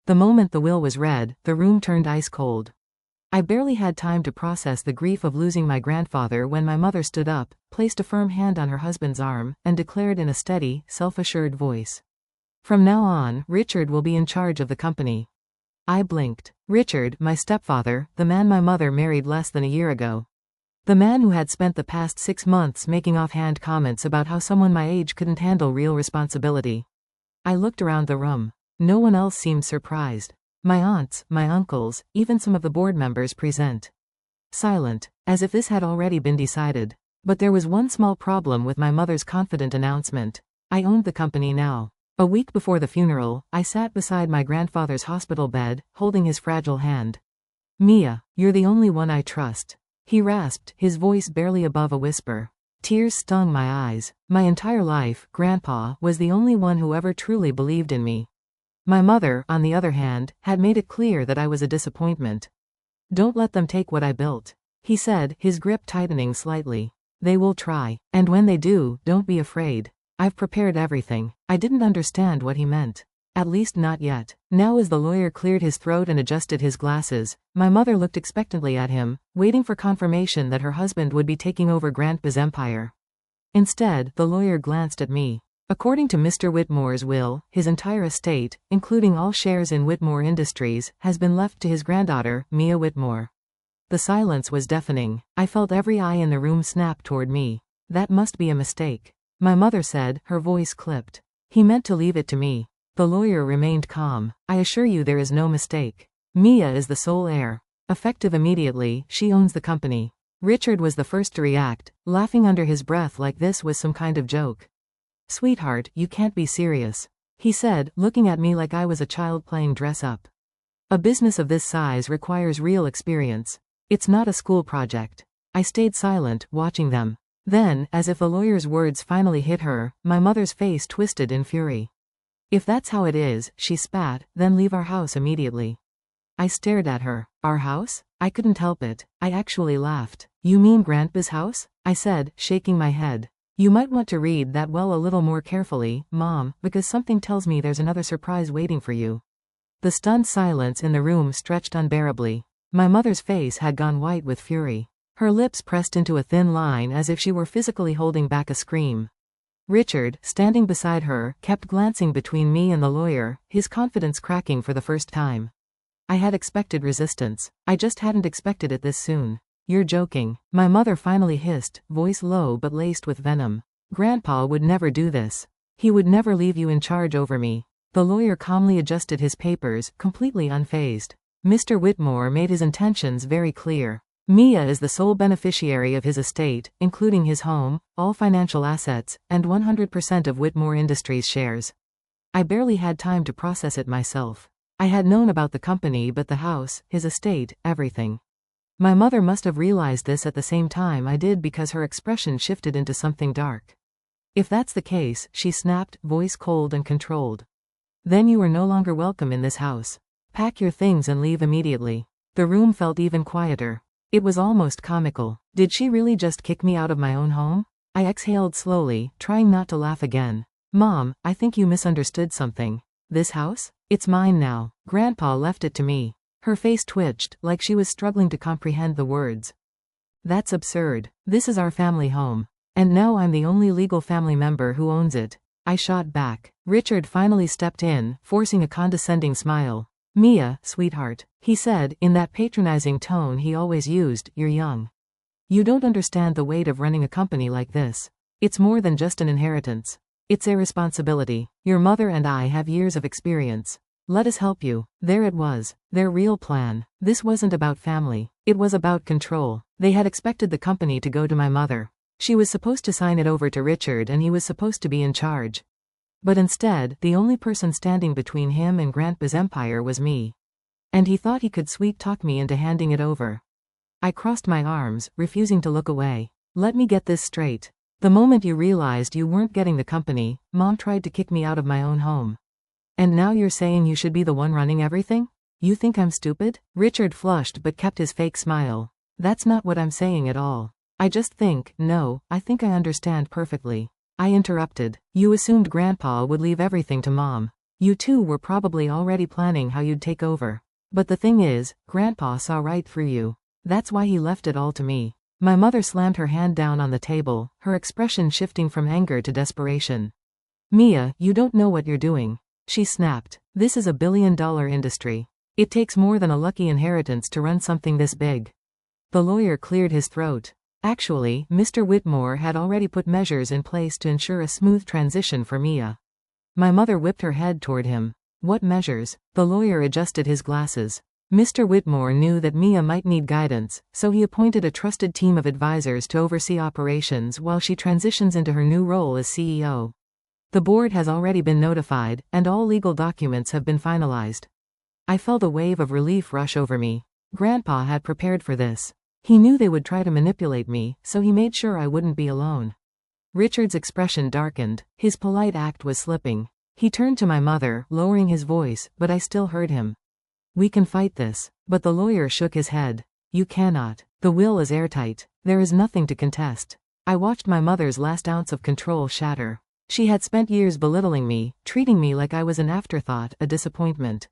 The moment the will was read, the room turned ice cold. I barely had time to process the grief of losing my grandfather when my mother stood up, placed a firm hand on her husband's arm, and declared in a steady, self-assured voice, "From now on, Richard will be in charge of the company." I blinked. Richard, my stepfather, the man my mother married less than a year ago. The man who had spent the past 6 months making offhand comments about how someone my age couldn't handle real responsibility. I looked around the room. No one else seemed surprised. My aunts, my uncles, even some of the board members present. Silent, as if this had already been decided. But there was one small problem with my mother's confident announcement. I owned the company now. A week before the funeral, I sat beside my grandfather's hospital bed, holding his fragile hand. "Mia, you're the only one I trust," he rasped, his voice barely above a whisper. Tears stung my eyes. My entire life, Grandpa was the only one who ever truly believed in me. My mother, on the other hand, had made it clear that I was a disappointment. "Don't let them take what I built," he said, his grip tightening slightly. "They will try. And when they do, don't be afraid. I've prepared everything." I didn't understand what he meant. At least not yet. Now as the lawyer cleared his throat and adjusted his glasses, my mother looked expectantly at him, waiting for confirmation that her husband would be taking over Grandpa's empire. Instead, the lawyer glanced at me. According to Mr. Whitmore's will, his entire estate, including all shares in Whitmore Industries, has been left to his granddaughter, Mia Whitmore. The silence was deafening. I felt every eye in the room snap toward me. "That must be a mistake," my mother said, her voice clipped. "He meant to leave it to me." The lawyer remained calm. "I assure you there is no mistake. Mia is the sole heir. Effective immediately, she owns the company." Richard was the first to react, laughing under his breath like this was some kind of joke. "Sweetheart, you can't be serious," he said, looking at me like I was a child playing dress-up. "A business of this size requires real experience. It's not a school project." I stayed silent, watching them. Then, as if the lawyer's words finally hit her, my mother's face twisted in fury. "If that's how it is," she spat, "then leave our house immediately." I stared at her. "Our house?" I couldn't help it. I actually laughed. "You mean Grandpa's house?" I said, shaking my head. "You might want to read that well a little more carefully, Mom, because something tells me there's another surprise waiting for you." The stunned silence in the room stretched unbearably. My mother's face had gone white with fury. Her lips pressed into a thin line as if she were physically holding back a scream. Richard, standing beside her, kept glancing between me and the lawyer, his confidence cracking for the first time. I had expected resistance. I just hadn't expected it this soon. "You're joking," my mother finally hissed, voice low but laced with venom. "Grandpa would never do this. He would never leave you in charge over me." The lawyer calmly adjusted his papers, completely unfazed. Mr. Whitmore made his intentions very clear. Mia is the sole beneficiary of his estate, including his home, all financial assets, and 100% of Whitmore Industries shares. I barely had time to process it myself. I had known about the company but the house, his estate, everything. My mother must have realized this at the same time I did because her expression shifted into something dark. "If that's the case," she snapped, voice cold and controlled, "then you are no longer welcome in this house. Pack your things and leave immediately." The room felt even quieter. It was almost comical. Did she really just kick me out of my own home? I exhaled slowly, trying not to laugh again. "Mom, I think you misunderstood something. This house? It's mine now. Grandpa left it to me." Her face twitched, like she was struggling to comprehend the words. "That's absurd. This is our family home. And now I'm the only legal family member who owns it." I shot back. Richard finally stepped in, forcing a condescending smile. "Mia, sweetheart," he said, in that patronizing tone he always used, "you're young. You don't understand the weight of running a company like this. It's more than just an inheritance. It's a responsibility. Your mother and I have years of experience. Let us help you." There it was, their real plan. This wasn't about family. It was about control. They had expected the company to go to my mother. She was supposed to sign it over to Richard and he was supposed to be in charge. But instead, the only person standing between him and Grandpa's empire was me. And he thought he could sweet-talk me into handing it over. I crossed my arms, refusing to look away. "Let me get this straight. The moment you realized you weren't getting the company, Mom tried to kick me out of my own home. And now you're saying you should be the one running everything? You think I'm stupid?" Richard flushed but kept his fake smile. "That's not what I'm saying at all. I just think, no, I think I understand perfectly." I interrupted. "You assumed Grandpa would leave everything to Mom. You two were probably already planning how you'd take over. But the thing is, Grandpa saw right through you. That's why he left it all to me." My mother slammed her hand down on the table, her expression shifting from anger to desperation. "Mia, you don't know what you're doing," she snapped. "This is a billion-dollar industry. It takes more than a lucky inheritance to run something this big." The lawyer cleared his throat. Actually, Mr. Whitmore had already put measures in place to ensure a smooth transition for Mia. My mother whipped her head toward him. "What measures?" The lawyer adjusted his glasses. Mr. Whitmore knew that Mia might need guidance, so he appointed a trusted team of advisors to oversee operations while she transitions into her new role as CEO. The board has already been notified, and all legal documents have been finalized. I felt a wave of relief rush over me. Grandpa had prepared for this. He knew they would try to manipulate me, so he made sure I wouldn't be alone. Richard's expression darkened. His polite act was slipping. He turned to my mother, lowering his voice, but I still heard him. "We can fight this." But the lawyer shook his head. "You cannot. The will is airtight. There is nothing to contest." I watched my mother's last ounce of control shatter. She had spent years belittling me, treating me like I was an afterthought, a disappointment.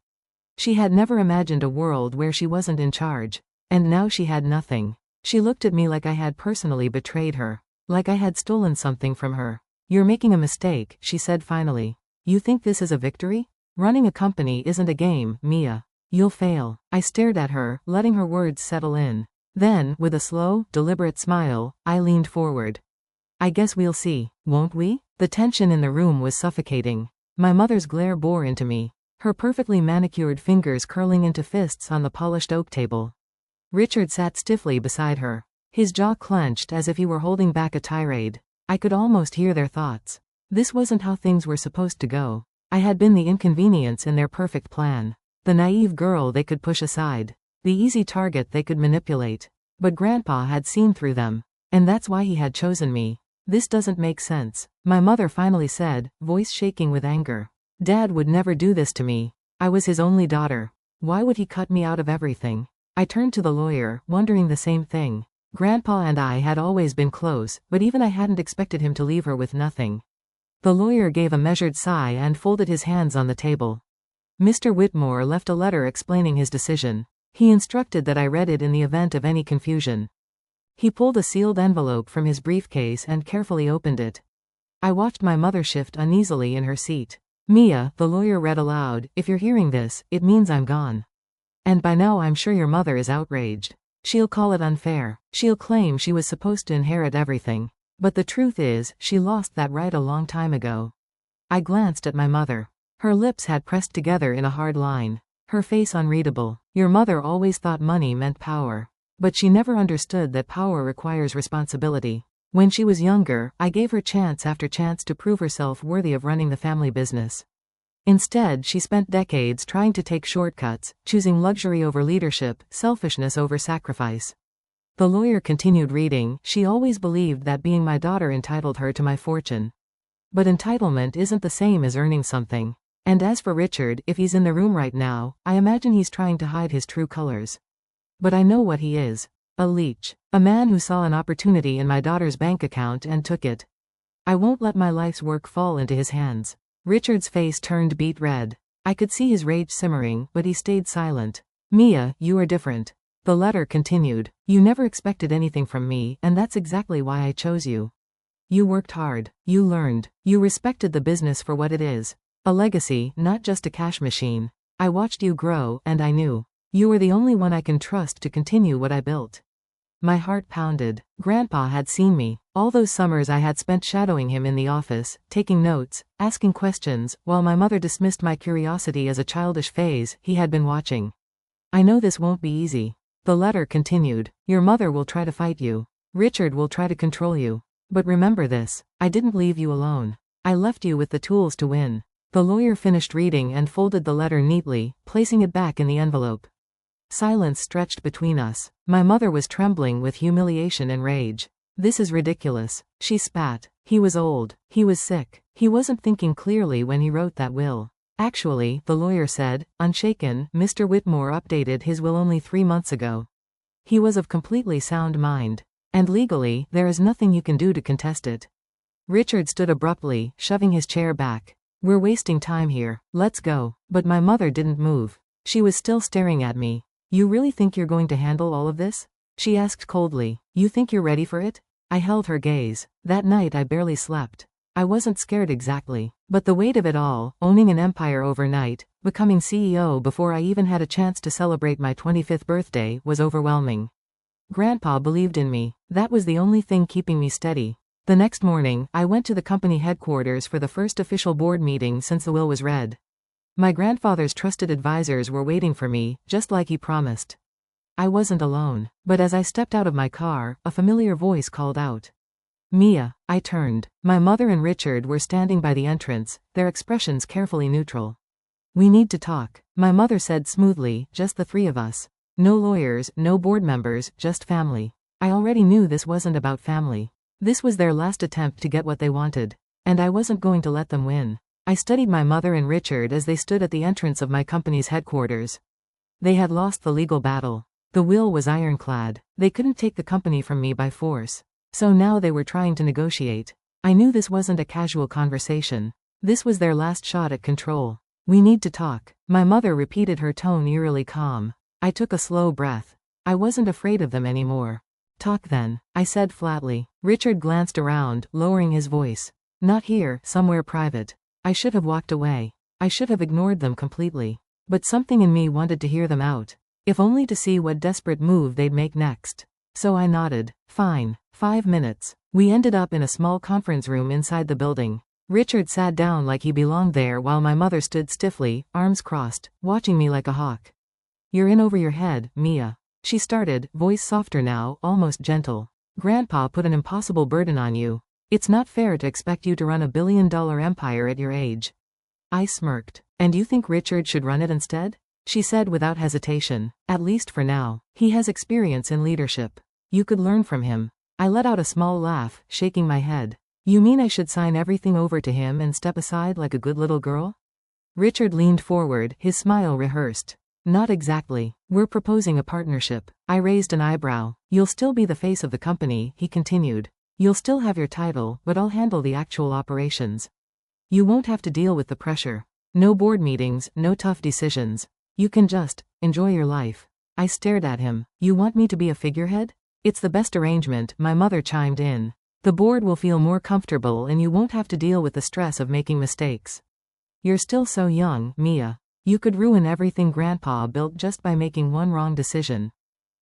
She had never imagined a world where she wasn't in charge. And now she had nothing. She looked at me like I had personally betrayed her. Like I had stolen something from her. "You're making a mistake," she said finally. "You think this is a victory? Running a company isn't a game, Mia. You'll fail." I stared at her, letting her words settle in. Then, with a slow, deliberate smile, I leaned forward. "I guess we'll see, won't we?" The tension in the room was suffocating. My mother's glare bore into me, her perfectly manicured fingers curling into fists on the polished oak table. Richard sat stiffly beside her. His jaw clenched as if he were holding back a tirade. I could almost hear their thoughts. This wasn't how things were supposed to go. I had been the inconvenience in their perfect plan. The naive girl they could push aside. The easy target they could manipulate. But Grandpa had seen through them. And that's why he had chosen me. "This doesn't make sense," my mother finally said, voice shaking with anger. "Dad would never do this to me. I was his only daughter. Why would he cut me out of everything?" I turned to the lawyer, wondering the same thing. Grandpa and I had always been close, but even I hadn't expected him to leave her with nothing. The lawyer gave a measured sigh and folded his hands on the table. Mr. Whitmore left a letter explaining his decision. He instructed that I read it in the event of any confusion. He pulled a sealed envelope from his briefcase and carefully opened it. I watched my mother shift uneasily in her seat. "Mia," the lawyer read aloud, "if you're hearing this, it means I'm gone. And by now I'm sure your mother is outraged. She'll call it unfair. She'll claim she was supposed to inherit everything. But the truth is, she lost that right a long time ago." I glanced at my mother. Her lips had pressed together in a hard line. Her face unreadable. "Your mother always thought money meant power. But she never understood that power requires responsibility. When she was younger, I gave her chance after chance to prove herself worthy of running the family business. Instead, she spent decades trying to take shortcuts, choosing luxury over leadership, selfishness over sacrifice." The lawyer continued reading. "She always believed that being my daughter entitled her to my fortune. But entitlement isn't the same as earning something. And as for Richard, if he's in the room right now, I imagine he's trying to hide his true colors. But I know what he is. A leech. A man who saw an opportunity in my daughter's bank account and took it. I won't let my life's work fall into his hands." Richard's face turned beet red. I could see his rage simmering, but he stayed silent. "Mia, you are different." The letter continued. "You never expected anything from me, and that's exactly why I chose you. You worked hard. You learned. You respected the business for what it is. A legacy, not just a cash machine. I watched you grow, and I knew. You were the only one I can trust to continue what I built." My heart pounded. Grandpa had seen me. All those summers I had spent shadowing him in the office, taking notes, asking questions, while my mother dismissed my curiosity as a childish phase. He had been watching. "I know this won't be easy." The letter continued. "Your mother will try to fight you. Richard will try to control you. But remember this, I didn't leave you alone. I left you with the tools to win." The lawyer finished reading and folded the letter neatly, placing it back in the envelope. Silence stretched between us. My mother was trembling with humiliation and rage. "This is ridiculous," she spat. "He was old. He was sick. He wasn't thinking clearly when he wrote that will." "Actually," the lawyer said, unshaken, "Mr. Whitmore updated his will only 3 months ago. He was of completely sound mind. And legally, there is nothing you can do to contest it." Richard stood abruptly, shoving his chair back. We're wasting time here. Let's go. But my mother didn't move. She was still staring at me. You really think you're going to handle all of this? She asked coldly. You think you're ready for it? I held her gaze. That night I barely slept. I wasn't scared exactly, but the weight of it all, owning an empire overnight, becoming CEO before I even had a chance to celebrate my 25th birthday, was overwhelming. Grandpa believed in me. That was the only thing keeping me steady. The next morning, I went to the company headquarters for the first official board meeting since the will was read. My grandfather's trusted advisors were waiting for me, just like he promised. I wasn't alone, but as I stepped out of my car, a familiar voice called out. Mia. I turned. My mother and Richard were standing by the entrance, their expressions carefully neutral. We need to talk, my mother said smoothly, just the three of us. No lawyers, no board members, just family. I already knew this wasn't about family. This was their last attempt to get what they wanted, and I wasn't going to let them win. I studied my mother and Richard as they stood at the entrance of my company's headquarters. They had lost the legal battle. The will was ironclad. They couldn't take the company from me by force. So now they were trying to negotiate. I knew this wasn't a casual conversation. This was their last shot at control. We need to talk. My mother repeated, her tone eerily calm. I took a slow breath. I wasn't afraid of them anymore. Talk then, I said flatly. Richard glanced around, lowering his voice. Not here, somewhere private. I should have walked away. I should have ignored them completely. But something in me wanted to hear them out. If only to see what desperate move they'd make next. So I nodded. Fine. 5 minutes. We ended up in a small conference room inside the building. Richard sat down like he belonged there while my mother stood stiffly, arms crossed, watching me like a hawk. You're in over your head, Mia. She started, voice softer now, almost gentle. Grandpa put an impossible burden on you. It's not fair to expect you to run a billion-dollar empire at your age. I smirked. And you think Richard should run it instead? She said without hesitation. At least for now. He has experience in leadership. You could learn from him. I let out a small laugh, shaking my head. You mean I should sign everything over to him and step aside like a good little girl? Richard leaned forward, his smile rehearsed. Not exactly. We're proposing a partnership. I raised an eyebrow. You'll still be the face of the company, he continued. You'll still have your title, but I'll handle the actual operations. You won't have to deal with the pressure. No board meetings, no tough decisions. You can just enjoy your life. I stared at him. You want me to be a figurehead? It's the best arrangement, my mother chimed in. The board will feel more comfortable and you won't have to deal with the stress of making mistakes. You're still so young, Mia. You could ruin everything Grandpa built just by making one wrong decision.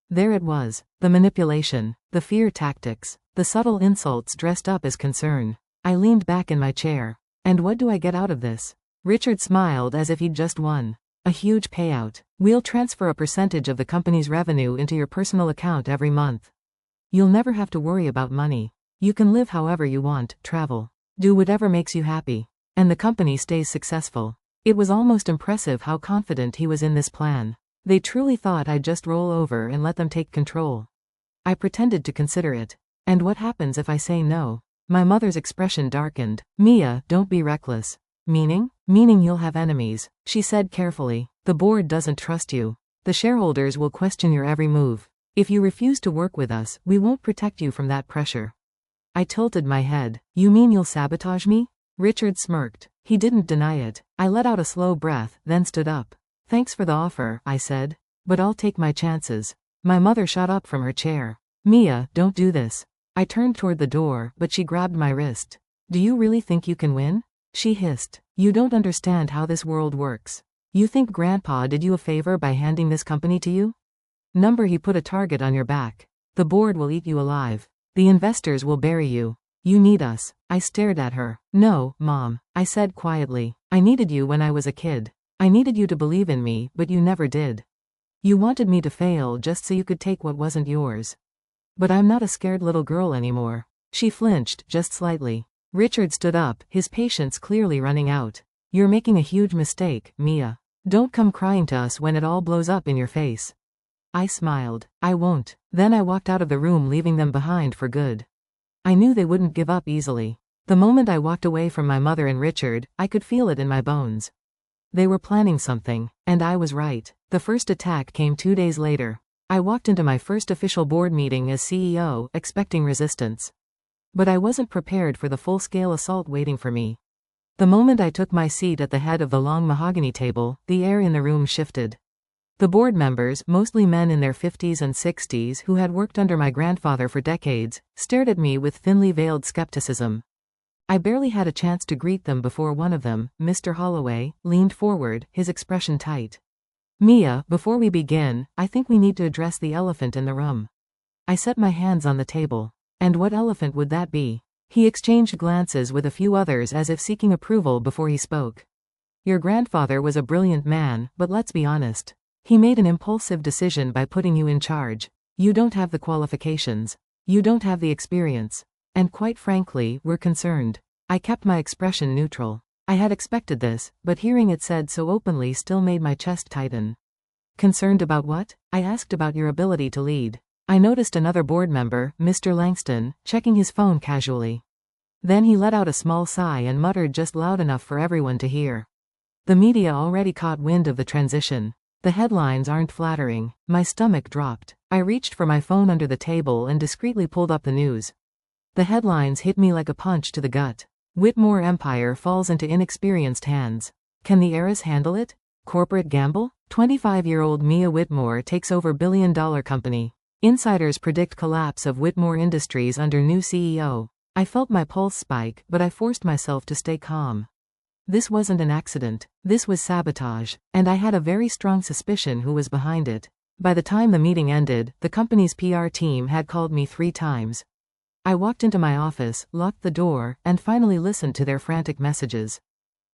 There it was. The manipulation, the fear tactics, the subtle insults dressed up as concern. I leaned back in my chair. And what do I get out of this? Richard smiled as if he'd just won. A huge payout. We'll transfer a percentage of the company's revenue into your personal account every month. You'll never have to worry about money. You can live however you want, travel, do whatever makes you happy. And the company stays successful. It was almost impressive how confident he was in this plan. They truly thought I'd just roll over and let them take control. I pretended to consider it. And what happens if I say no? My mother's expression darkened. Mia, don't be reckless. Meaning? Meaning you'll have enemies, she said carefully. The board doesn't trust you. The shareholders will question your every move. If you refuse to work with us, we won't protect you from that pressure. I tilted my head. You mean you'll sabotage me? Richard smirked. He didn't deny it. I let out a slow breath, then stood up. Thanks for the offer, I said. But I'll take my chances. My mother shot up from her chair. Mia, don't do this. I turned toward the door, but she grabbed my wrist. Do you really think you can win? She hissed. You don't understand how this world works. You think Grandpa did you a favor by handing this company to you? He put a target on your back. The board will eat you alive. The investors will bury you. You need us. I stared at her. No, Mom, I said quietly. I needed you when I was a kid. I needed you to believe in me, but you never did. You wanted me to fail just so you could take what wasn't yours. But I'm not a scared little girl anymore. She flinched, just slightly. Richard stood up, his patience clearly running out. You're making a huge mistake, Mia. Don't come crying to us when it all blows up in your face. I smiled. I won't. Then I walked out of the room, leaving them behind for good. I knew they wouldn't give up easily. The moment I walked away from my mother and Richard, I could feel it in my bones. They were planning something, and I was right. The first attack came 2 days later. I walked into my first official board meeting as CEO, expecting resistance. But I wasn't prepared for the full-scale assault waiting for me. The moment I took my seat at the head of the long mahogany table, the air in the room shifted. The board members, mostly men in their 50s and 60s who had worked under my grandfather for decades, stared at me with thinly veiled skepticism. I barely had a chance to greet them before one of them, Mr. Holloway, leaned forward, his expression tight. "Mia, before we begin, I think we need to address the elephant in the room." I set my hands on the table. And what elephant would that be? He exchanged glances with a few others as if seeking approval before he spoke. "Your grandfather was a brilliant man, but let's be honest. He made an impulsive decision by putting you in charge. You don't have the qualifications. You don't have the experience. And quite frankly, we're concerned." I kept my expression neutral. I had expected this, but hearing it said so openly still made my chest tighten. "Concerned about what?" I asked. "About your ability to lead." I noticed another board member, Mr. Langston, checking his phone casually. Then he let out a small sigh and muttered just loud enough for everyone to hear. The media already caught wind of the transition. The headlines aren't flattering. My stomach dropped. I reached for my phone under the table and discreetly pulled up the news. The headlines hit me like a punch to the gut. Whitmore Empire falls into inexperienced hands. Can the heiress handle it? Corporate gamble? 25-year-old Mia Whitmore takes over billion-dollar company. Insiders predict collapse of Whitmore Industries under new CEO. I felt my pulse spike, but I forced myself to stay calm. This wasn't an accident. This was sabotage, and I had a very strong suspicion who was behind it. By the time the meeting ended, the company's PR team had called me 3 times. I walked into my office, locked the door, and finally listened to their frantic messages.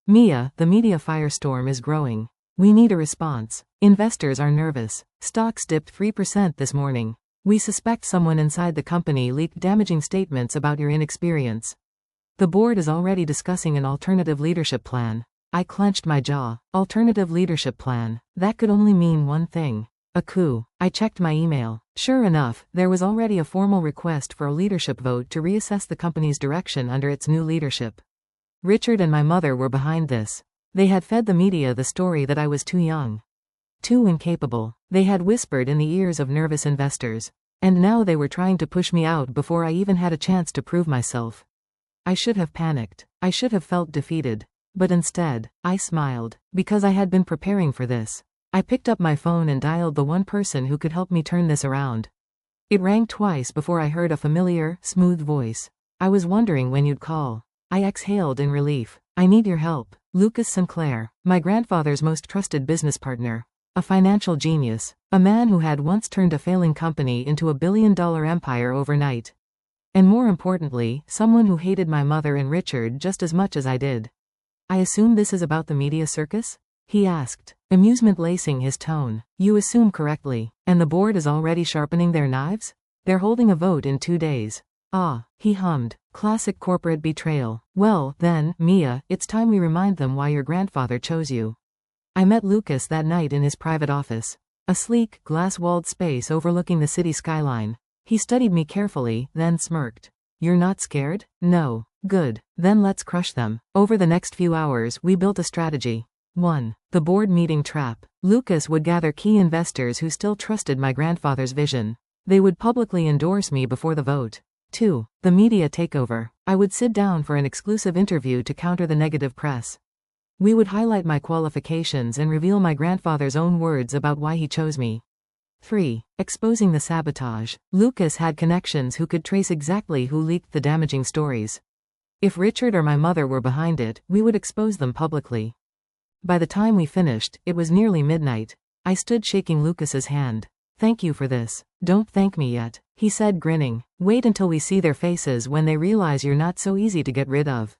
"Mia, the media firestorm is growing. We need a response. Investors are nervous. Stocks dipped 3% this morning. We suspect someone inside the company leaked damaging statements about your inexperience. The board is already discussing an alternative leadership plan." I clenched my jaw. Alternative leadership plan. That could only mean one thing. A coup. I checked my email. Sure enough, there was already a formal request for a leadership vote to reassess the company's direction under its new leadership. Richard and my mother were behind this. They had fed the media the story that I was too young. Too incapable. They had whispered in the ears of nervous investors. And now they were trying to push me out before I even had a chance to prove myself. I should have panicked. I should have felt defeated. But instead, I smiled, because I had been preparing for this. I picked up my phone and dialed the one person who could help me turn this around. It rang twice before I heard a familiar, smooth voice. "I was wondering when you'd call." I exhaled in relief. "I need your help." Lucas Sinclair, my grandfather's most trusted business partner. A financial genius. A man who had once turned a failing company into a billion-dollar empire overnight. And more importantly, someone who hated my mother and Richard just as much as I did. "I assume this is about the media circus?" he asked, amusement lacing his tone. "You assume correctly. And the board is already sharpening their knives? They're holding a vote in 2 days. Ah, he hummed. Classic corporate betrayal. Well, then, Mia, it's time we remind them why your grandfather chose you." I met Lucas that night in his private office. A sleek, glass-walled space overlooking the city skyline. He studied me carefully, then smirked. "You're not scared? No. Good. Then let's crush them." Over the next few hours, we built a strategy. 1. The board meeting trap. Lucas would gather key investors who still trusted my grandfather's vision. They would publicly endorse me before the vote. 2. The media takeover. I would sit down for an exclusive interview to counter the negative press. We would highlight my qualifications and reveal my grandfather's own words about why he chose me. 3. Exposing the sabotage. Lucas had connections who could trace exactly who leaked the damaging stories. If Richard or my mother were behind it, we would expose them publicly. By the time we finished, it was nearly midnight. I stood shaking Lucas's hand. "Thank you for this." "Don't thank me yet," he said grinning. "Wait until we see their faces when they realize you're not so easy to get rid of."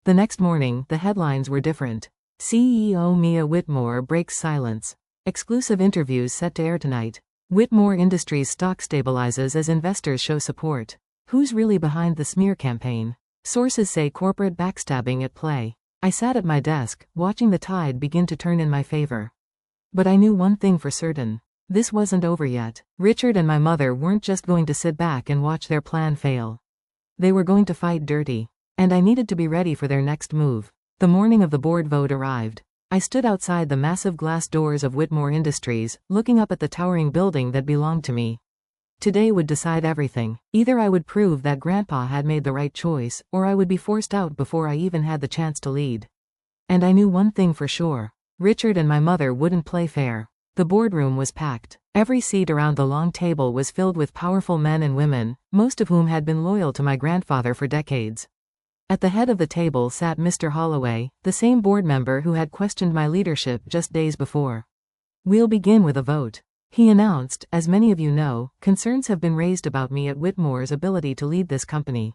The next morning, the headlines were different. CEO Mia Whitmore breaks silence. Exclusive interviews set to air tonight. Whitmore Industries stock stabilizes as investors show support. Who's really behind the smear campaign? Sources say corporate backstabbing at play. I sat at my desk, watching the tide begin to turn in my favor. But I knew one thing for certain. This wasn't over yet. Richard and my mother weren't just going to sit back and watch their plan fail. They were going to fight dirty. And I needed to be ready for their next move. The morning of the board vote arrived. I stood outside the massive glass doors of Whitmore Industries, looking up at the towering building that belonged to me. Today would decide everything. Either I would prove that Grandpa had made the right choice, or I would be forced out before I even had the chance to lead. And I knew one thing for sure. Richard and my mother wouldn't play fair. The boardroom was packed. Every seat around the long table was filled with powerful men and women, most of whom had been loyal to my grandfather for decades. At the head of the table sat Mr. Holloway, the same board member who had questioned my leadership just days before. "We'll begin with a vote," he announced. "As many of you know, concerns have been raised about me at Whitmore's ability to lead this company.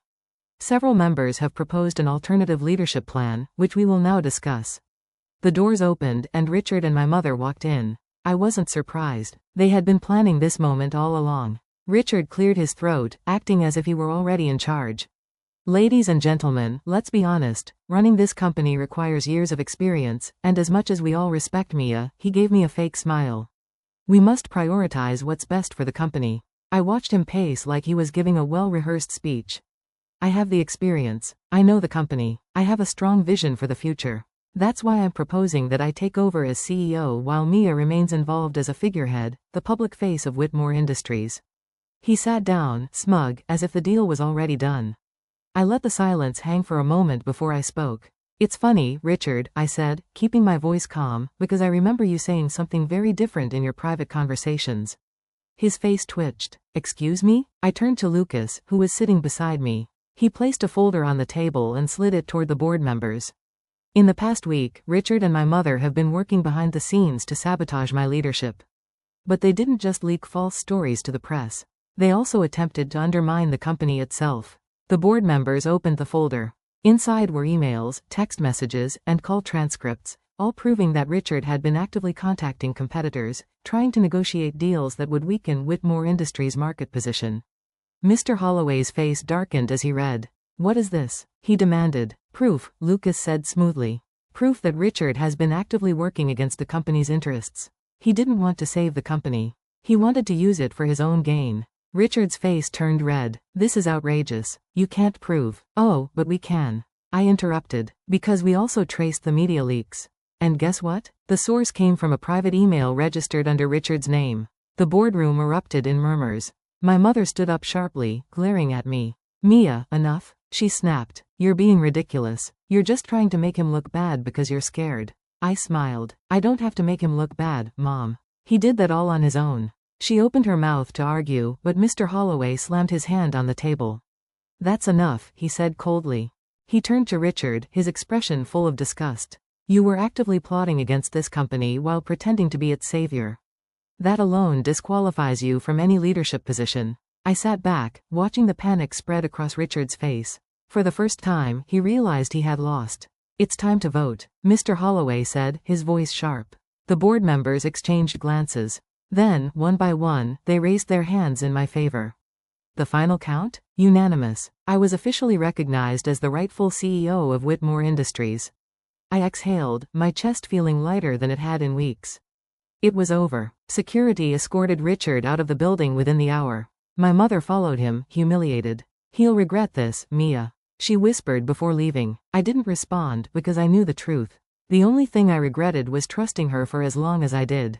Several members have proposed an alternative leadership plan, which we will now discuss." The doors opened, and Richard and my mother walked in. I wasn't surprised. They had been planning this moment all along. Richard cleared his throat, acting as if he were already in charge. "Ladies and gentlemen, let's be honest. Running this company requires years of experience, and as much as we all respect Mia," he gave me a fake smile. "We must prioritize what's best for the company." I watched him pace like he was giving a well-rehearsed speech. "I have the experience. I know the company. I have a strong vision for the future. That's why I'm proposing that I take over as CEO while Mia remains involved as a figurehead, the public face of Whitmore Industries." He sat down, smug, as if the deal was already done. I let the silence hang for a moment before I spoke. "It's funny, Richard," I said, keeping my voice calm, "because I remember you saying something very different in your private conversations." His face twitched. "Excuse me?" I turned to Lucas, who was sitting beside me. He placed a folder on the table and slid it toward the board members. "In the past week, Richard and my mother have been working behind the scenes to sabotage my leadership. But they didn't just leak false stories to the press. They also attempted to undermine the company itself." The board members opened the folder. Inside were emails, text messages, and call transcripts, all proving that Richard had been actively contacting competitors, trying to negotiate deals that would weaken Whitmore Industries' market position. Mr. Holloway's face darkened as he read. "What is this?" he demanded. "Proof," Lucas said smoothly. "Proof that Richard has been actively working against the company's interests. He didn't want to save the company. He wanted to use it for his own gain." Richard's face turned red. "This is outrageous. You can't prove." "Oh, but we can," I interrupted, "because we also traced the media leaks. And guess what? The source came from a private email registered under Richard's name." The boardroom erupted in murmurs. My mother stood up sharply, glaring at me. "Mia, enough," she snapped. "You're being ridiculous. You're just trying to make him look bad because you're scared." I smiled. "I don't have to make him look bad, Mom. He did that all on his own." She opened her mouth to argue, but Mr. Holloway slammed his hand on the table. "That's enough," he said coldly. He turned to Richard, his expression full of disgust. "You were actively plotting against this company while pretending to be its savior. That alone disqualifies you from any leadership position." I sat back, watching the panic spread across Richard's face. For the first time, he realized he had lost. "It's time to vote," Mr. Holloway said, his voice sharp. The board members exchanged glances. Then, one by one, they raised their hands in my favor. The final count? Unanimous. I was officially recognized as the rightful CEO of Whitmore Industries. I exhaled, my chest feeling lighter than it had in weeks. It was over. Security escorted Richard out of the building within the hour. My mother followed him, humiliated. "He'll regret this, Mia," she whispered before leaving. I didn't respond because I knew the truth. The only thing I regretted was trusting her for as long as I did.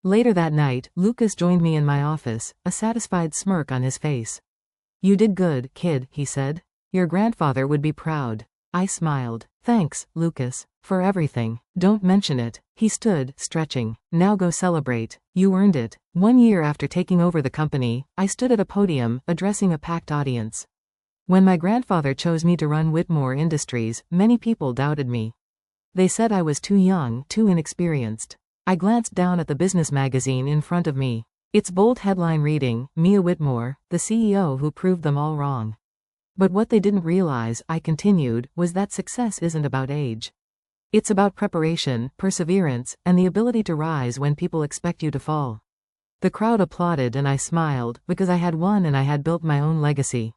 Later that night, Lucas joined me in my office, a satisfied smirk on his face. "You did good, kid," he said. "Your grandfather would be proud." I smiled. "Thanks, Lucas, for everything. Don't mention it." He stood, stretching. "Now go celebrate. You earned it." 1 year after taking over the company, I stood at a podium, addressing a packed audience. When my grandfather chose me to run Whitmore Industries, many people doubted me. They said I was too young, too inexperienced. I glanced down at the business magazine in front of me. Its bold headline reading, "Mia Whitmore, the CEO who proved them all wrong." But what they didn't realize, I continued, was that success isn't about age. It's about preparation, perseverance, and the ability to rise when people expect you to fall. The crowd applauded and I smiled, because I had won and I had built my own legacy.